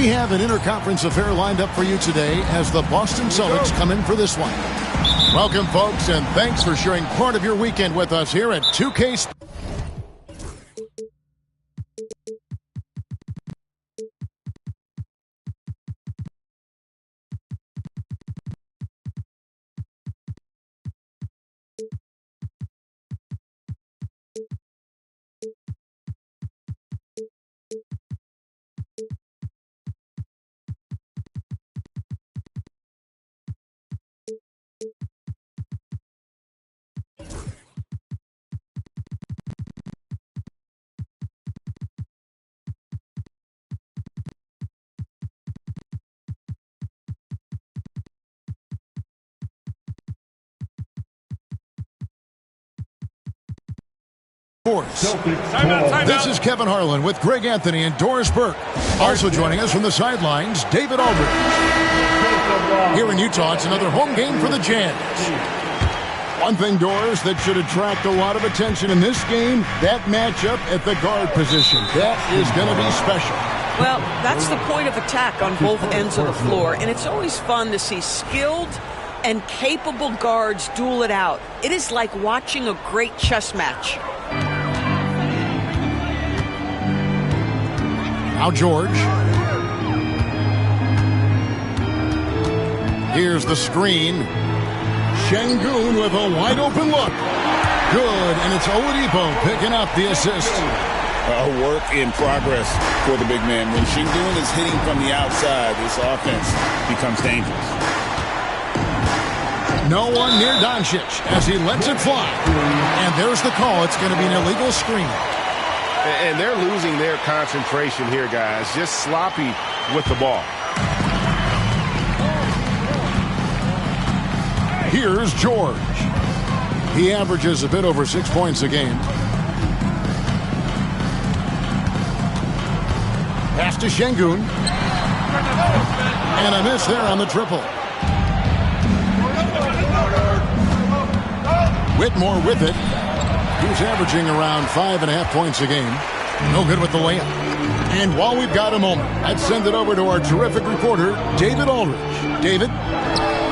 We have an interconference affair lined up for you today as the Boston Celtics come in for this one. Welcome, folks, and thanks for sharing part of your weekend with us here at 2K. This is Kevin Harlan with Greg Anthony and Doris Burke. Also joining us from the sidelines, David Aldridge. Here in Utah, it's another home game for the Jazz. One thing, Doris, that should attract a lot of attention in this game, that matchup at the guard position. That is going to be special. Well, that's the point of attack on both ends of the floor, and it's always fun to see skilled and capable guards duel it out. It is like watching a great chess match. Now George. Here's the screen. Şengün with a wide open look. Good, and it's Oladipo picking up the assist. A work in progress for the big man. When Şengün is hitting from the outside, this offense becomes dangerous. No one near Doncic as he lets it fly. And there's the call. It's going to be an illegal screen. And they're losing their concentration here, guys. Just sloppy with the ball. Here's George. He averages a bit over 6 points a game. Pass to Şengün. And a miss there on the triple. Whitmore with it. He's averaging around 5.5 points a game. No good with the layup. And while we've got a moment, I'd send it over to our terrific reporter, David Aldridge. David?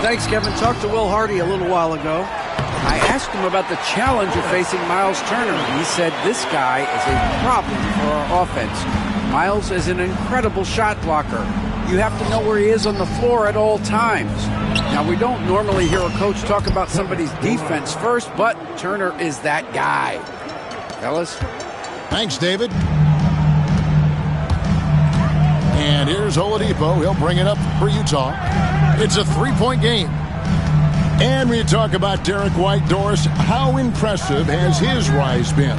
Thanks, Kevin. Talked to Will Hardy a little while ago. I asked him about the challenge of facing Miles Turner. He said this guy is a problem for our offense. Miles is an incredible shot blocker. You have to know where he is on the floor at all times. Now, we don't normally hear a coach talk about somebody's defense first, but Turner is that guy. Fellas? Thanks, David. And here's Oladipo. He'll bring it up for Utah. It's a three-point game. And we talk about Derek White, Doris. How impressive has his rise been?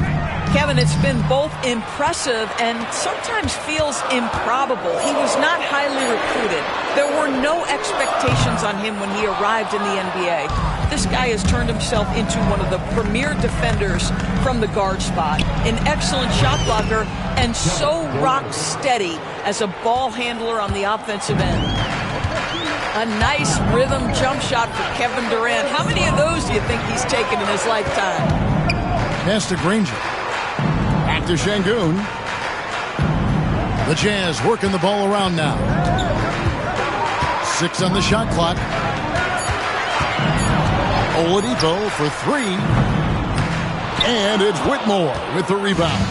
Kevin, it's been both impressive and sometimes feels improbable. He was not highly recruited. There were no expectations on him when he arrived in the NBA. This guy has turned himself into one of the premier defenders from the guard spot, an excellent shot blocker, and so rock steady as a ball handler on the offensive end. A nice rhythm jump shot for Kevin Durant. How many of those do you think he's taken in his lifetime? Pass to Granger. Back to Şengün. The Jazz working the ball around now. 6 on the shot clock. Oladipo for 3. And it's Whitmore with the rebound.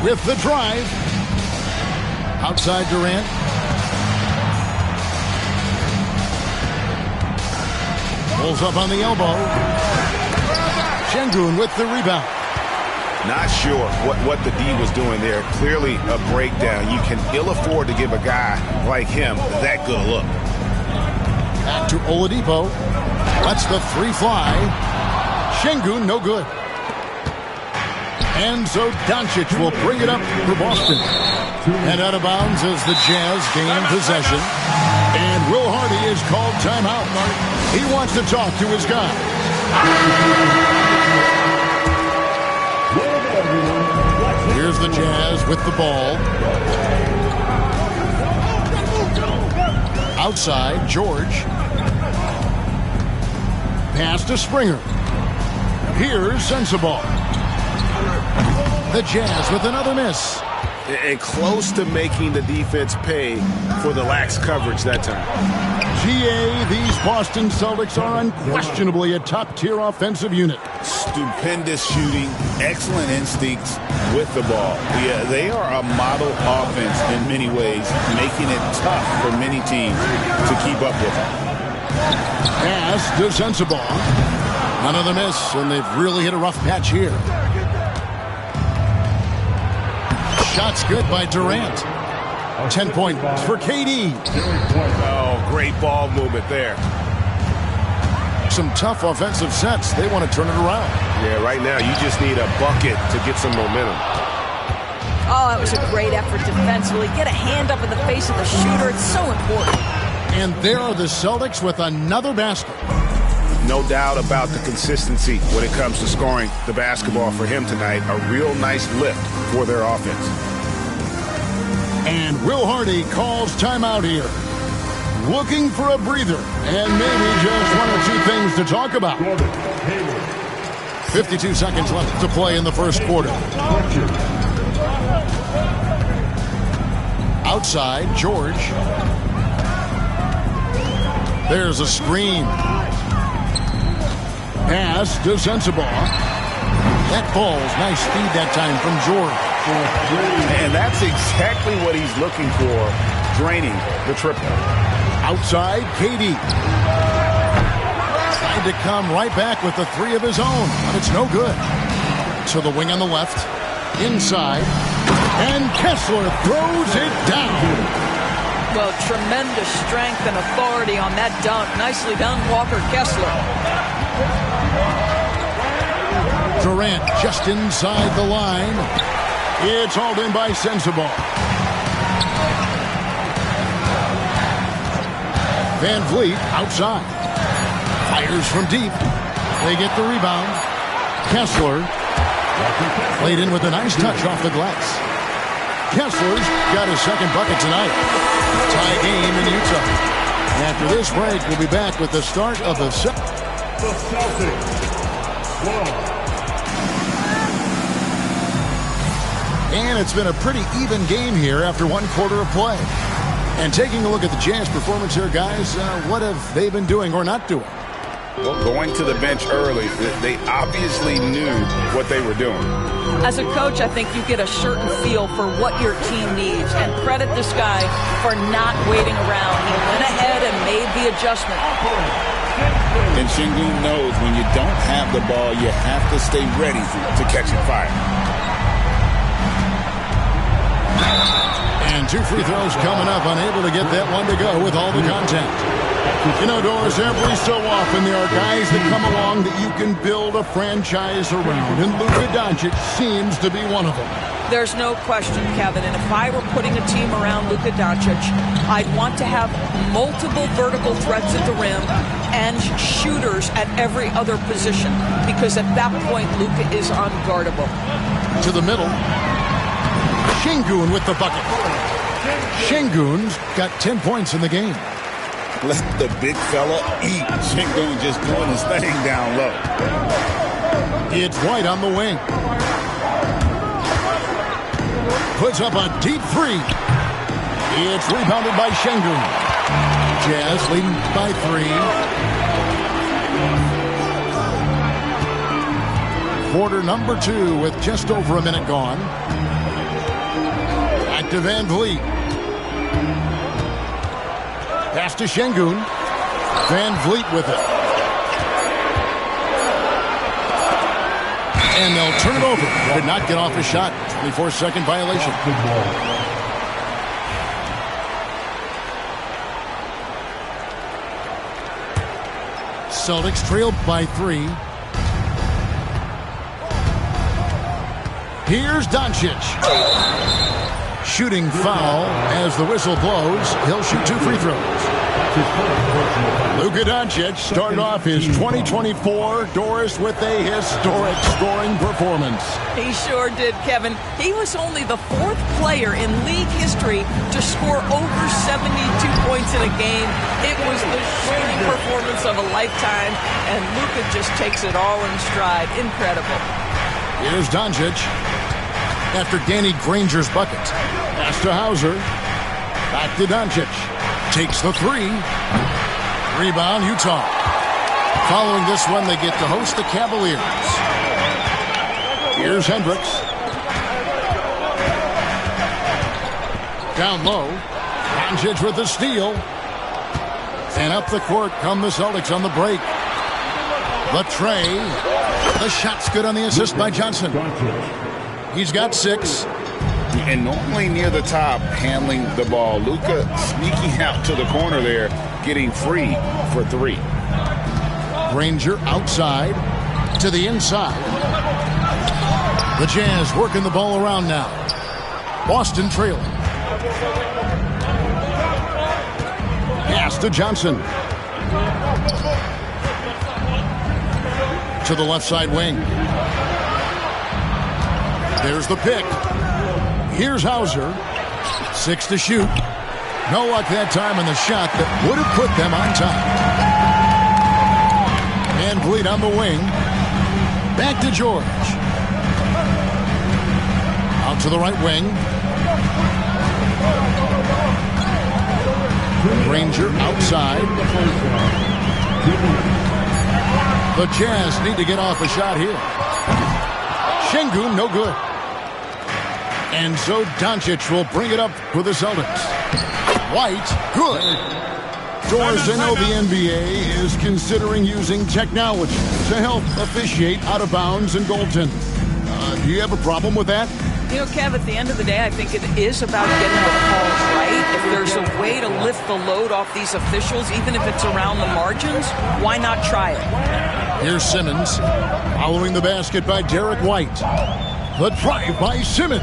With the drive. Outside Durant. Pulls up on the elbow. Şengün with the rebound. Not sure what the D was doing there. Clearly a breakdown. You can ill afford to give a guy like him that good a look. Back to Oladipo. Lets the 3 fly. Şengün no good. And so Doncic will bring it up for Boston. And out of bounds as the Jazz gain possession. And Will Hardy is called timeout. He wants to talk to his guy. Here's the Jazz with the ball. Outside, George. Pass to Springer. Here's Sensabaugh. The Jazz with another miss. and close to making the defense pay for the lax coverage that time. GA, these Boston Celtics are unquestionably a top-tier offensive unit. Stupendous shooting, excellent instincts with the ball. Yeah, they are a model offense in many ways, making it tough for many teams to keep up with them. Pass to Sensabaugh. Another miss, and they've really hit a rough patch here. Shot's good by Durant. 10 points for KD. Oh, great ball movement there. Some tough offensive sets. They want to turn it around. Yeah, right now you just need a bucket to get some momentum. Oh, that was a great effort defensively. Get a hand up in the face of the shooter. It's so important. And there are the Celtics with another basket. No doubt about the consistency when it comes to scoring the basketball for him tonight. A real nice lift for their offense. And Will Hardy calls timeout here. Looking for a breather and maybe just one or two things to talk about. 52 seconds left to play in the first quarter. Outside, George. There's a screen. Pass to Sensabaugh. That falls. Nice speed that time from George. And that's exactly what he's looking for, draining the triple. Outside, KD. Tried to come right back with the three of his own, but it's no good. To the wing on the left. Inside. And Kessler throws it down. Well, tremendous strength and authority on that dunk. Nicely done, Walker Kessler. Durant just inside the line. It's hauled in by Sensabaugh. Van Vliet outside. Fires from deep. They get the rebound. Kessler laid in with a nice touch off the glass. Kessler's got his second bucket tonight. Tie game in Utah. After this break, we'll be back with the start of the set. The Celtics won. And it's been a pretty even game here after one quarter of play. And taking a look at the Jazz performance here, guys, what have they been doing or not doing? Well, going to the bench early, they obviously knew what they were doing. As a coach, I think you get a certain feel for what your team needs. And credit this guy for not waiting around. He went ahead and made the adjustment. And Sengun knows when you don't have the ball, you have to stay ready to catch it fire. And two free throws coming up, unable to get that one to go with all the contact. You know, Doris, every so often there are guys that come along that you can build a franchise around, and Luka Doncic seems to be one of them. There's no question, Kevin, and if I were putting a team around Luka Doncic, I'd want to have multiple vertical threats at the rim and shooters at every other position, because at that point, Luka is unguardable. To the middle. Sengun with the bucket. Sengun's got 10 points in the game. Let the big fella eat. Sengun just doing his thing down low. It's White on the wing. Puts up a deep three. It's rebounded by Sengun. Jazz leading by 3. Quarter number 2 with just over a minute gone. Back to Van Vliet. Pass to Sengun. Van Vliet with it. And they'll turn it over. Did not get off his shot. 24-second violation. Celtics trailed by 3. Here's Doncic. Shooting foul as the whistle blows. He'll shoot 2 free throws. Luka Doncic started off his 2024 Doris with a historic scoring performance. He sure did, Kevin. He was only the 4th player in league history to score over 72 points in a game. It was the shooting performance of a lifetime, and Luka just takes it all in stride. Incredible. Here's Doncic. after Danny Granger's bucket. Pass to Hauser. Back to Doncic. Takes the three. Rebound, Utah. Following this one, they get to host the Cavaliers. Here's Hendricks. Down low. Doncic with the steal. And up the court come the Celtics on the break. The tray. The shot's good on the assist by Johnson. He's got 6. And normally near the top, handling the ball. Luka sneaking out to the corner there, getting free for 3. Granger outside to the inside. The Jazz working the ball around now. Boston trailing. Pass to Johnson. To the left side wing. There's the pick. Here's Hauser. 6 to shoot. No luck that time on the shot that would have put them on top. Van Vliet on the wing. Back to George. Out to the right wing. Granger outside. The Jazz need to get off a shot here. Şengün, no good. And so Doncic will bring it up for the Celtics. White, good. Doors, I know the NBA is considering using technology to help officiate out of bounds and goaltending. Do you have a problem with that? You know, Kev, at the end of the day, I think it is about getting the calls right. If there's a way to lift the load off these officials, even if it's around the margins, why not try it? Here's Simmons, following the basket by Derek White. The drive by Simmons.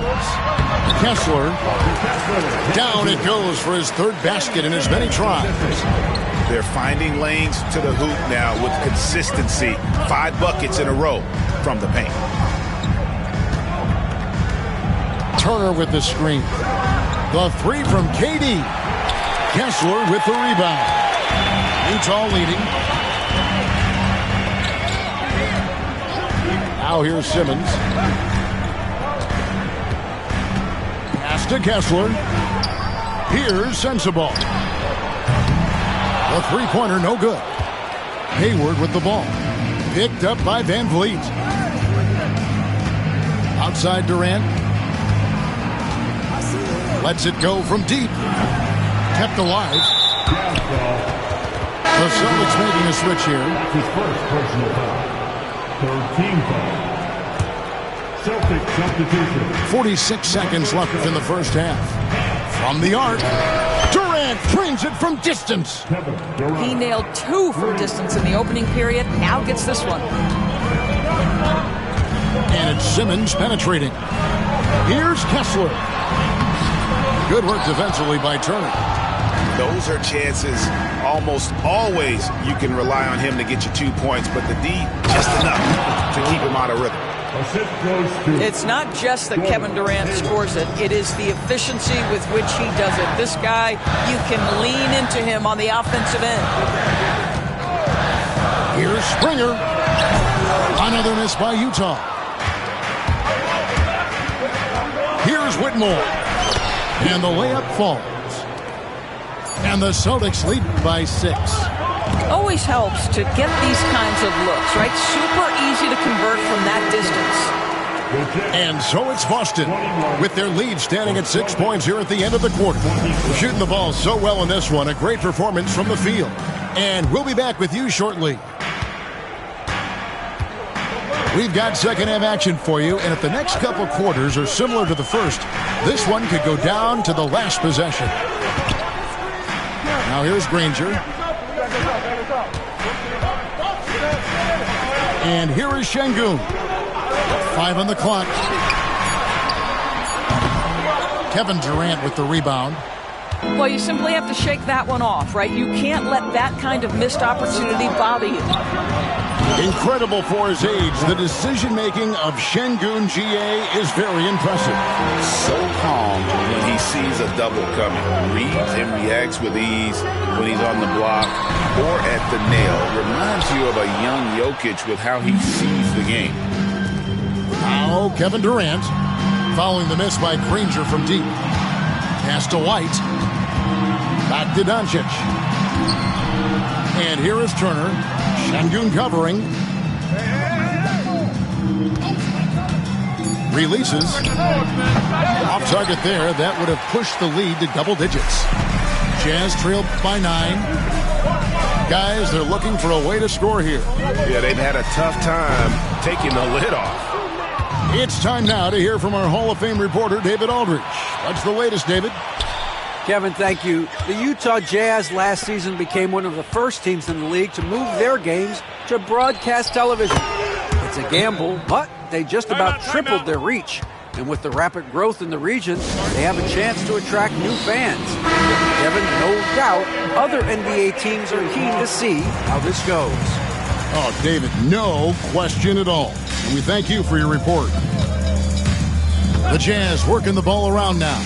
Kessler. Down it goes for his 3rd basket in as many tries. They're finding lanes to the hoop now with consistency. 5 buckets in a row from the paint. Turner with the screen. The 3 from KD. Kessler with the rebound. Utah leading. Now here's Simmons. Pass to Kessler. Here's Sensabaugh. The 3-pointer, no good. Hayward with the ball. Picked up by Van Vliet. Outside Durant. Lets it go from deep. Kept alive. The Celtics making a switch here. That's his first personal foul. 3rd team foul. Celtic substitution. 46 seconds left in the first half. From the arc. Durant trains it from distance. He nailed 2 from distance in the opening period. Now gets this one. And it's Simmons penetrating. Here's Kessler. Good work defensively by Turner. Those are chances almost always you can rely on him to get you 2 points, but the D just enough to keep him out of rhythm. It's not just that Kevin Durant scores it. It is the efficiency with which he does it. This guy, you can lean into him on the offensive end. Here's Springer. Another miss by Utah. Here's Whitmore. And the layup falls. And the Celtics lead by 6. Always helps to get these kinds of looks, right? Super easy to convert from that distance. And so it's Boston with their lead standing at 6 points here at the end of the quarter. Shooting the ball so well in this one. A great performance from the field. And we'll be back with you shortly. We've got second half action for you, and if the next couple quarters are similar to the first, this one could go down to the last possession. Now here's Granger. And here is Şengün. 5 on the clock. Kevin Durant with the rebound. Well, you simply have to shake that one off, right? You can't let that kind of missed opportunity bother you. Incredible for his age. The decision-making of Şengün GA is very impressive. So calm when he sees a double coming. Reads and reacts with ease when he's on the block or at the nail. Reminds you of a young Jokic with how he sees the game. Now Kevin Durant Following the miss by Granger from deep. Pass to White. Back to Doncic. And here is Turner. Şengün covering. Releases. Off target there. That would have pushed the lead to double digits. Jazz trailed by 9. Guys, they're looking for a way to score here. Yeah, they've had a tough time taking the lid off. It's time now to hear from our Hall of Fame reporter, David Aldridge. What's the latest, David? Kevin, thank you. The Utah Jazz last season became one of the first teams in the league to move their games to broadcast television. It's a gamble, but they just about tripled their reach. And with the rapid growth in the region, they have a chance to attract new fans. Kevin, no doubt, other NBA teams are keen to see how this goes. Oh, David, no question at all. And we thank you for your report. The Jazz working the ball around now.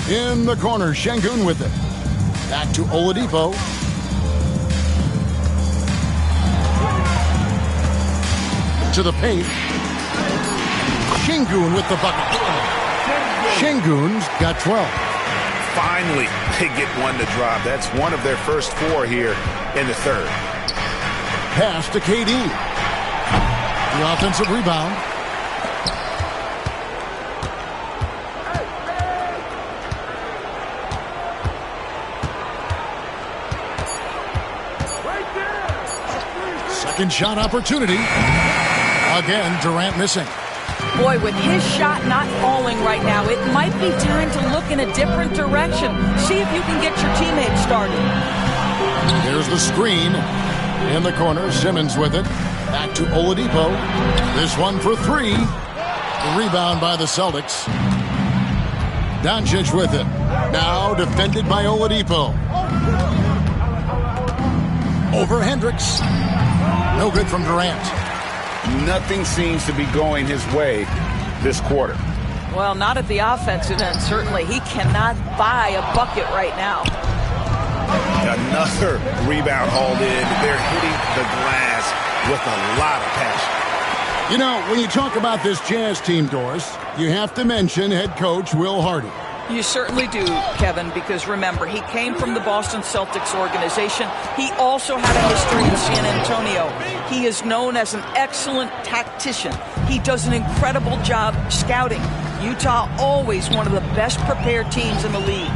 In the corner, Şengün with it. Back to Oladipo. To the paint. Şengün with the bucket. Şengün's got 12. Finally, they get one to drop. That's one of their first 4 here in the third. Pass to KD. The offensive rebound. Second shot opportunity. Again, Durant missing. Boy, with his shot not falling right now, it might be time to look in a different direction. See if you can get your teammates started. There's the screen. In the corner, Simmons with it. Back to Oladipo. This one for 3. The rebound by the Celtics. Doncic with it. Now defended by Oladipo. Over Hendricks. No good from Durant. Nothing seems to be going his way this quarter. Well, not at the offensive end, certainly. He cannot buy a bucket right now. Another rebound hauled in. They're hitting the glass with a lot of passion. You know, when you talk about this Jazz team, Doris, you have to mention head coach Will Hardy. You certainly do, Kevin, because remember, he came from the Boston Celtics organization. He also had a history in San Antonio. He is known as an excellent tactician. He does an incredible job scouting. Utah always one of the best prepared teams in the league.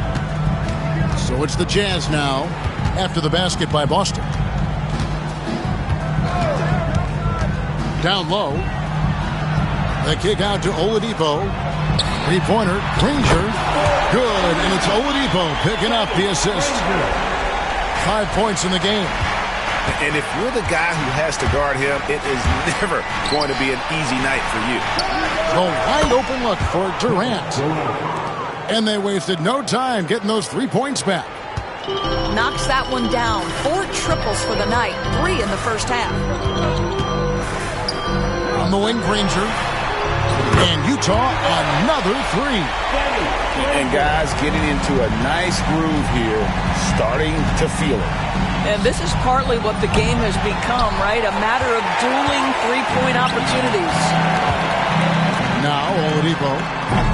So it's the Jazz now after the basket by Boston. Down low. The kick out to Oladipo. Three-pointer, Granger. Good, and it's Oladipo picking up the assist. 5 points in the game. And if you're the guy who has to guard him, it is never going to be an easy night for you. A wide open look for Durant. And they wasted no time getting those 3 points back. Knocks that one down. 4 triples for the night. 3 in the first half. On the wing, Granger. And Utah, another 3. And guys getting into a nice groove here, starting to feel it. And this is partly what the game has become, right? A matter of dueling 3-point opportunities. Now Oladipo,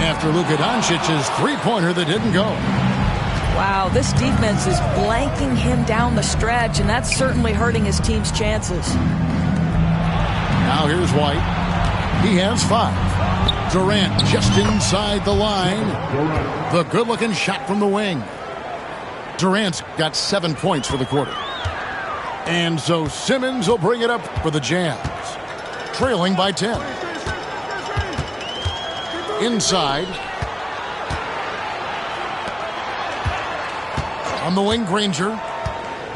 after Luka Doncic's 3-pointer that didn't go. Wow, this defense is blanking him down the stretch, and that's certainly hurting his team's chances. Now here's White. He has 5. Durant just inside the line. The good-looking shot from the wing. Durant's got 7 points for the quarter. And so Simmons will bring it up for the Jazz. Trailing by 10. Inside. On the wing, Granger.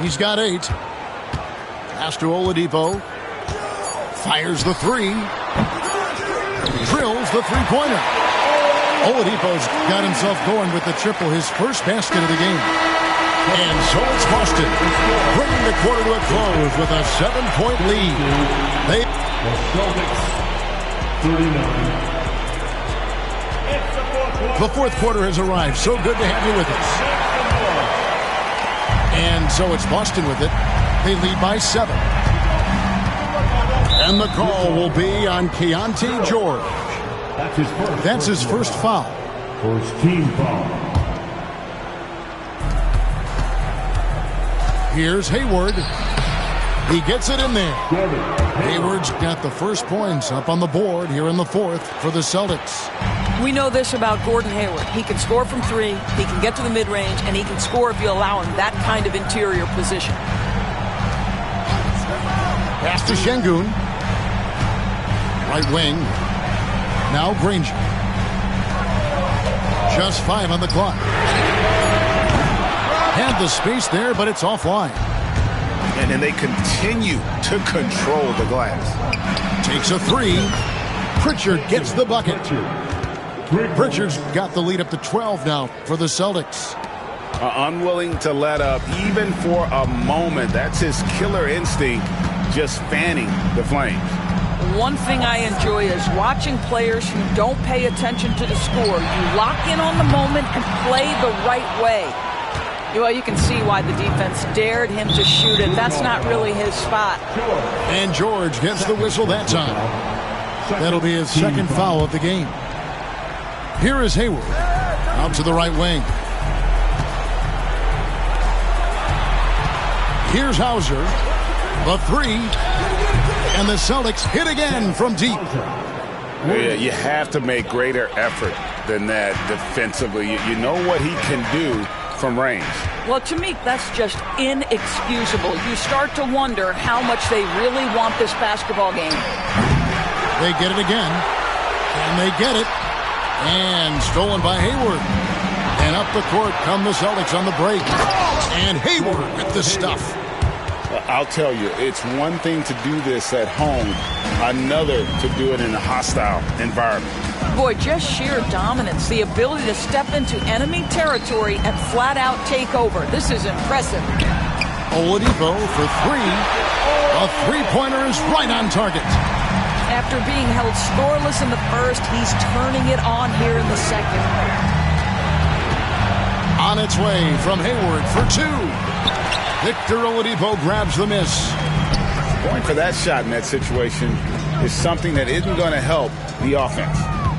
He's got 8. Pass to Oladipo. Fires the 3. Drills the 3-pointer. Oladipo's got himself going with the triple, his first basket of the game. And so it's Boston, bringing the quarter to a close with a 7-point lead. The Celtics, 39. The fourth quarter has arrived. So good to have you with us. And so it's Boston with it. They lead by 7. And the call will be on Keontae George. That's his first foul. First team foul. Here's Hayward. He gets it in there. Hayward's got the first points up on the board here in the fourth for the Celtics. We know this about Gordon Hayward. He can score from three, he can get to the mid-range, and he can score if you allow him that kind of interior position. Pass to Şengün. Right wing. Now Granger. Just 5 on the clock. Had the space there, but it's offline. And then they continue to control the glass. Takes a three. Pritchard gets the bucket. Pritchard's got the lead up to 12 now for the Celtics. Unwilling to let up even for a moment. That's his killer instinct, just fanning the flames. One thing I enjoy is watching players who don't pay attention to the score. You lock in on the moment and play the right way. Well, you can see why the defense dared him to shoot it. That's not really his spot. And George gets the whistle that time. That'll be his second foul of the game. Here is Hayward. Out to the right wing. Here's Hauser. The three. And the Celtics hit again from deep. Yeah, you have to make greater effort than that defensively. You know what he can do from range. Well, to me, that's just inexcusable. You start to wonder how much they really want this basketball game. They get it again. And they get it. And stolen by Hayward. And up the court come the Celtics on the break. And Hayward with the stuff. I'll tell you, it's one thing to do this at home, another to do it in a hostile environment. Boy, just sheer dominance, the ability to step into enemy territory and flat out take over. This is impressive. Oladipo for three. A three-pointer is right on target. After being held scoreless in the first, he's turning it on here in the second. On its way from Hayward for two. Victor Oladipo grabs the miss. Going for that shot in that situation is something that isn't going to help the offense.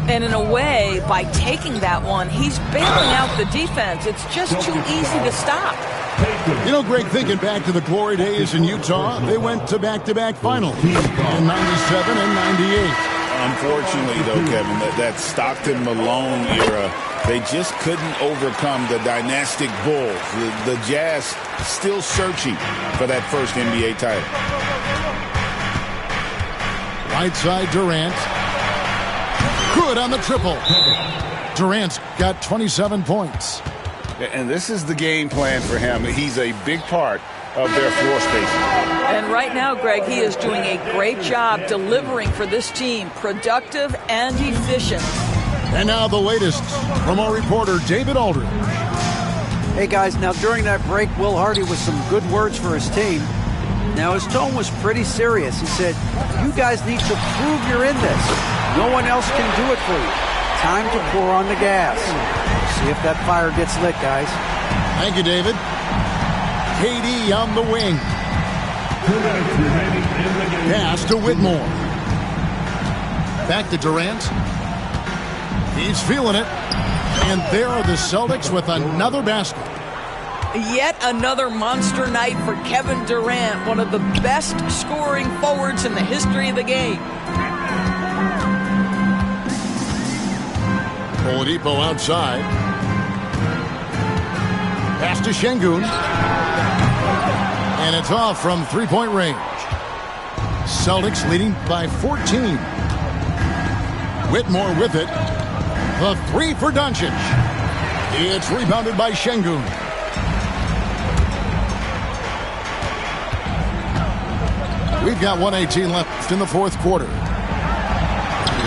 And in a way, by taking that one, he's bailing out the defense. It's just too easy to stop. You know, Greg, thinking back to the glory days in Utah, they went to back-to-back finals in 97 and 98. Unfortunately, though, Kevin, that Stockton-Malone era, they just couldn't overcome the dynastic Bulls. The Jazz still searching for that first NBA title. Right side, Durant. Good on the triple. Durant's got 27 points. And this is the game plan for him. He's a big part of their floor spacing. And right now, Greg, he is doing a great job delivering for this team, productive and efficient. And now the latest from our reporter, David Aldridge. Hey, guys, now during that break, Will Hardy with some good words for his team. Now, his tone was pretty serious. He said, you guys need to prove you're in this. No one else can do it for you. Time to pour on the gas. See if that fire gets lit, guys. Thank you, David. KD on the wing. Pass to Whitmore. Back to Durant. He's feeling it. And there are the Celtics with another basket. Yet another monster night for Kevin Durant, one of the best scoring forwards in the history of the game. Oladipo outside. Pass to Şengün. And it's off from three-point range. Celtics leading by 14. Whitmore with it. The three for Doncic. It's rebounded by Şengün. We've got 1:18 left in the fourth quarter.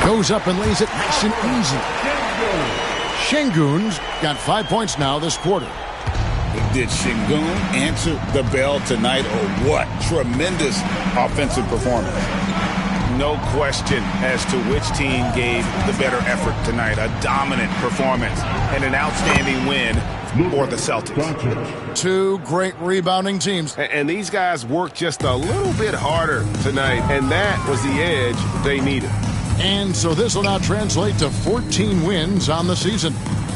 Goes up and lays it nice and easy. Şengün's got 5 points now this quarter. Did Şengün answer the bell tonight, or what? Tremendous offensive performance. No question as to which team gave the better effort tonight. A dominant performance and an outstanding win for the Celtics. Two great rebounding teams. And these guys worked just a little bit harder tonight, and that was the edge they needed. And so this will now translate to 14 wins on the season.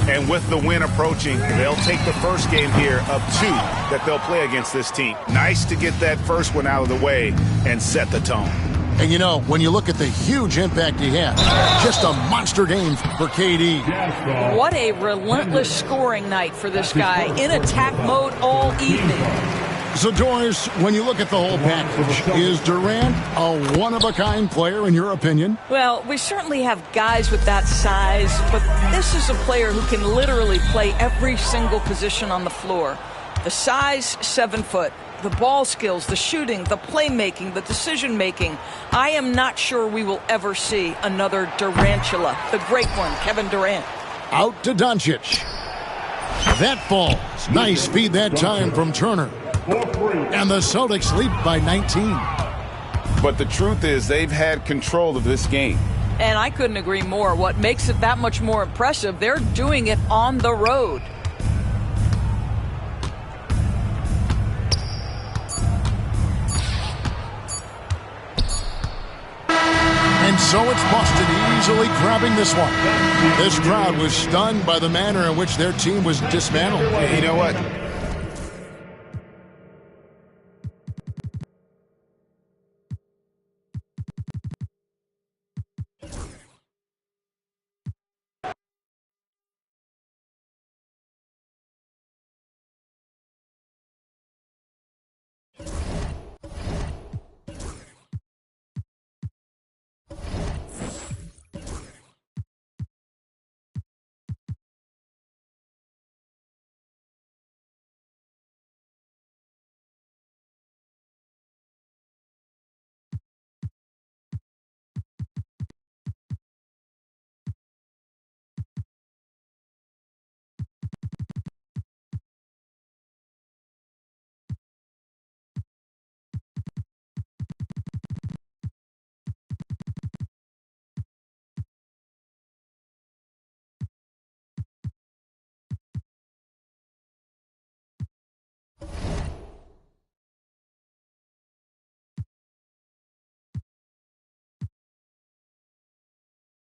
And with the win approaching, they'll take the first game here of 2 that they'll play against this team. Nice to get that first one out of the way and set the tone. And you know, when you look at the huge impact he had, just a monster game for KD. What a relentless scoring night for this guy. In attack mode all evening. So, Doris, when you look at the whole package, is Durant a one-of-a-kind player in your opinion? Well, we certainly have guys with that size, but this is a player who can literally play every single position on the floor. The size, 7 foot. The ball skills, the shooting, the playmaking, the decision-making. I am not sure we will ever see another Durantula, the great one, Kevin Durant. Out to Doncic. That falls. Nice feed that time from Turner. And the Celtics lead by 19. But the truth is they've had control of this game. And I couldn't agree more. What makes it that much more impressive, they're doing it on the road. And so it's Boston easily grabbing this one. This crowd was stunned by the manner in which their team was dismantled. You know what?